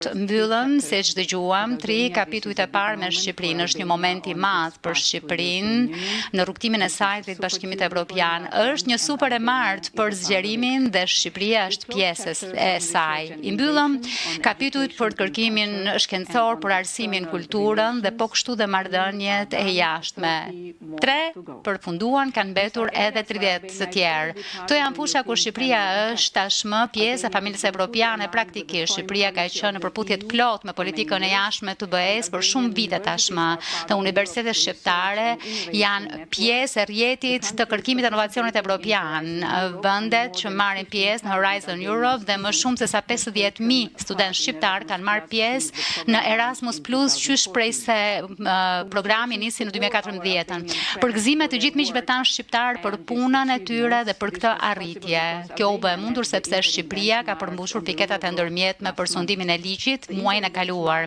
Mbyllëm, se që dëgjuam, 3 kapitujt e parë me Shqipërinë. Është një moment i madh për Shqipërinë në rrugtimin e saj drejt Bashkimit Evropian. Është një super e martë për zgjerimin dhe Shqipëria është pjesë e saj. I mbyllëm kapitujt për kërkimin shkencor, për arsimin, kulturën dhe po kështu dhe marrëdhëniet e jashtme. 3 përfunduan, kanë mbetur edhe 30 të tjerë. Këto janë fusha ku Shqipëria është tashmë pjesë e familjes evropiane praktikisht. Shqipëria ka qenë në përputhjet plot me politikën e jashtme të BE-s për shumë vite tashmë. Të universitetet shqiptare janë pjesë e rrjetit të kërkimit të inovacionit evropian. Vendet që marrin pjesë në Horizon Europe dhe më shumë se sa 50.000 studentë shqiptar kanë marrë pjesë në Erasmus Plus, qysh prej se programi nisi në 2014. Përgëzime të gjithë miqve tanë shqiptar për punën e tyre dhe për këtë arritje. Kjo u bë mundur sepse Shqipëria ka përmbushur piketat e ndërmjetme për sundimin e ligjit muajin e kaluar.